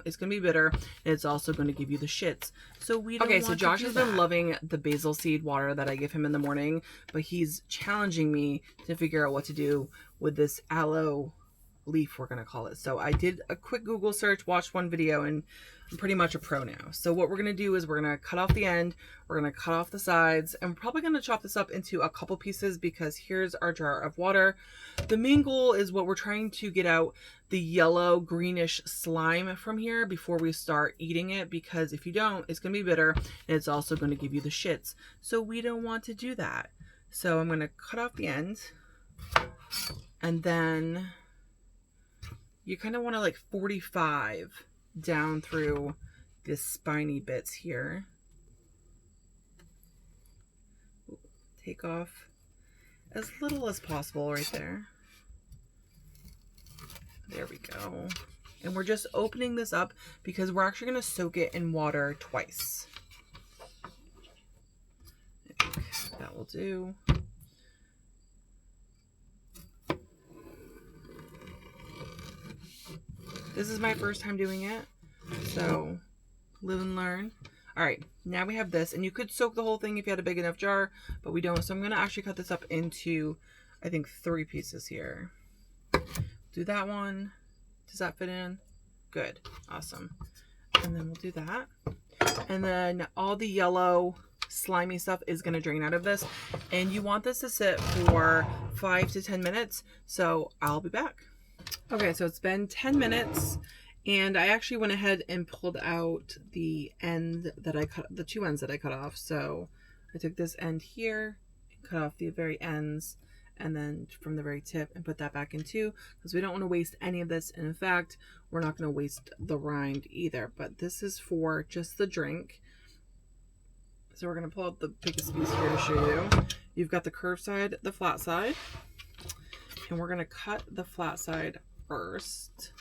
it's going to be bitter, and it's also going to give you the shits. So we don't want to do that. Okay, so Josh has been loving the basil seed water that I give him in the morning, but he's challenging me to figure out what to do with this aloe leaf, we're going to call it. So I did a quick Google search, watched one video, and I'm pretty much a pro now. So what we're going to do is we're going to cut off the end, we're going to cut off the sides, and we're probably going to chop this up into a couple pieces because here's our jar of water. The main goal is what we're trying to get out the yellow greenish slime from here before we start eating it, because if you don't, it's going to be bitter and it's also going to give you the shits. So we don't want to do that. So I'm going to cut off the end, and then you kind of want to like 45 down through this spiny bits here. Take off as little as possible right there. There we go. And we're just opening this up because we're actually going to soak it in water twice. I think that will do. This is my first time doing it, so live and learn. All right, now we have this, and you could soak the whole thing if you had a big enough jar, but we don't. So I'm gonna actually cut this up into, I think, 3 pieces here. Do that one. Does that fit in? Good, awesome. And then we'll do that. And then all the yellow slimy stuff is gonna drain out of this, and you want this to sit for 5 to 10 minutes. So I'll be back. Okay, so it's been 10 minutes, and I actually went ahead and pulled out the end that I cut, the 2 ends that I cut off. So I took this end here and cut off the very ends, and then from the very tip, and put that back in too, because we don't want to waste any of this. And in fact, we're not going to waste the rind either, but this is for just the drink. So we're going to pull out the biggest piece here to show you. You've got the curved side, the flat side, and we're going to cut the flat side first.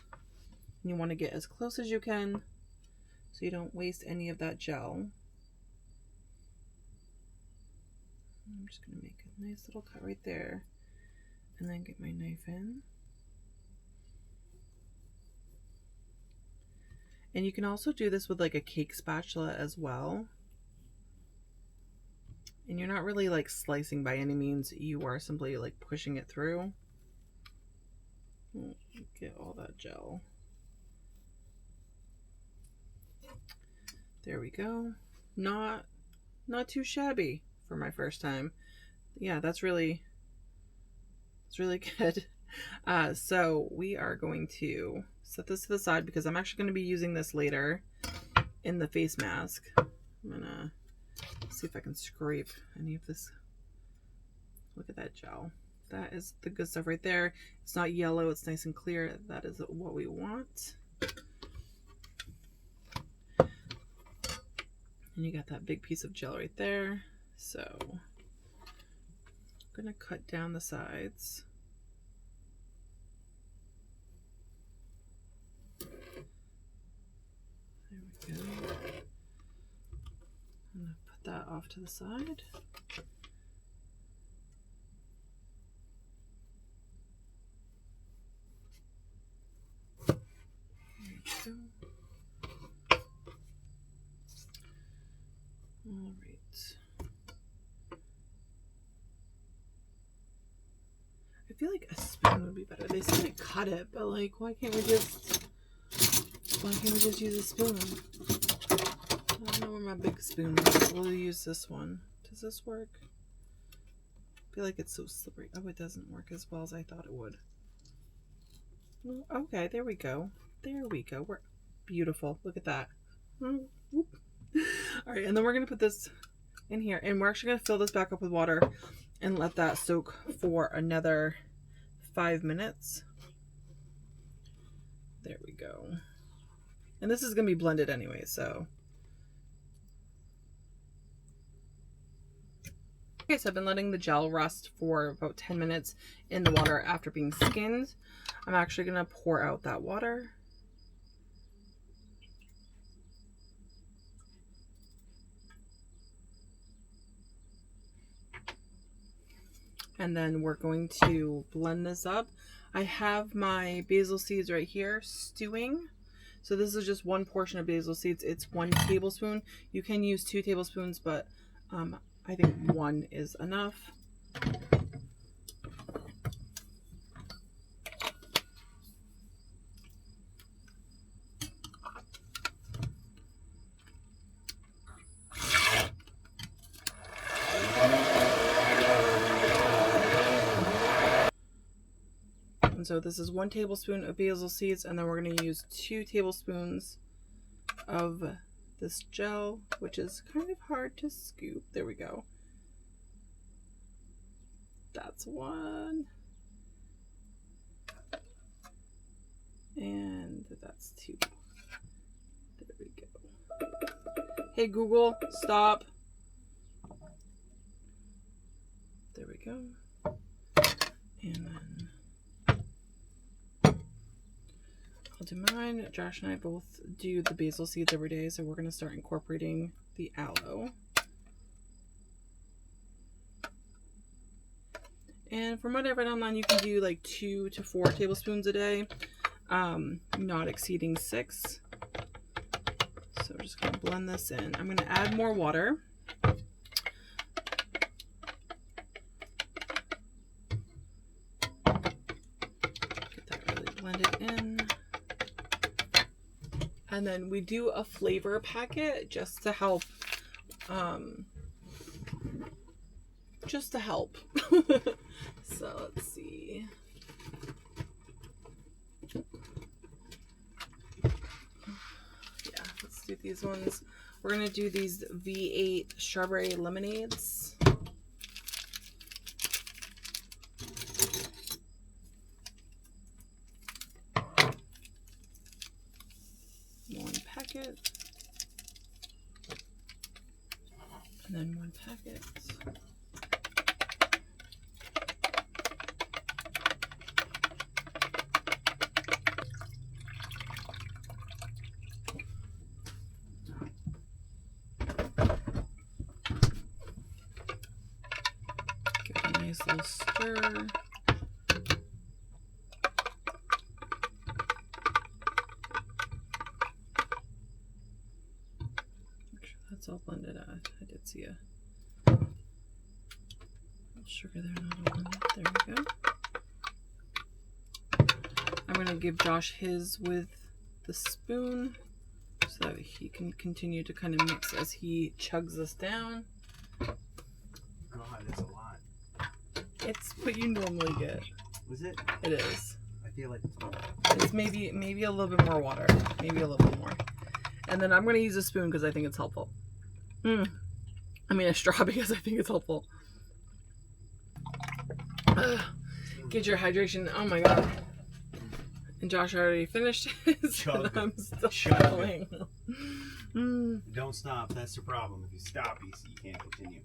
You want to get as close as you can so you don't waste any of that gel. I'm just going to make a nice little cut right there, and then get my knife in. And you can also do this with like a cake spatula as well. And you're not really like slicing by any means, you are simply like pushing it through. Get all that gel. There we go. Not too shabby for my first time. Yeah, it's really good. So we are going to set this to the side because I'm actually going to be using this later in the face mask. I'm gonna see if I can scrape any of this. Look at that gel. That is the good stuff right there. It's not yellow, it's nice and clear. That is what we want. And you got that big piece of gel right there. So I'm gonna cut down the sides. There we go. I'm gonna put that off to the side. All right. I feel like a spoon would be better. They say to cut it, but like, why can't we just use a spoon? I don't know where my big spoon is. We'll use this one. Does this work? I feel like it's so slippery. Oh, it doesn't work as well as I thought it would. Okay, there we go. There we go. We're beautiful. Look at that. All right, and then we're going to put this in here, and we're actually going to fill this back up with water and let that soak for another 5 minutes. There we go. And this is going to be blended anyway, so. Okay, so I've been letting the gel rest for about 10 minutes in the water after being skinned. I'm actually going to pour out that water. And then we're going to blend this up. I have my basil seeds right here stewing. So this is just one portion of basil seeds. It's 1 tablespoon. You can use 2 tablespoons, but I think 1 is enough. And so this is 1 tablespoon of basil seeds, and then we're going to use 2 tablespoons of this gel, which is kind of hard to scoop. There we go. That's 1. And that's 2. There we go. Hey Google, stop. There we go. And then I'll do mine. Josh and I both do the basil seeds every day, so we're going to start incorporating the aloe. And from what I read online, you can do like 2 to 4 tablespoons a day, not exceeding 6. So we're just going to blend this in. I'm going to add more water. Get that really blended in. And then we do a flavor packet just to help. So let's see. Yeah, let's do these ones. We're gonna do these V8 strawberry lemonades. 1 packet. And then 1 packet. Give it a nice little stir. That's all blended out. I did see a little sugar there, not all blended. There we go. I'm going to give Josh his with the spoon so that he can continue to kind of mix as he chugs this down. God, that's a lot. It's what you normally get. Was it? It is. I feel like It's maybe a little bit more water. Maybe a little bit more. And then I'm going to use a spoon because I think it's helpful. I mean a straw because I think it's helpful. Get your hydration. Oh my god. And Josh already finished his. And I'm still going. Don't stop. That's the problem. If you stop, you can't continue.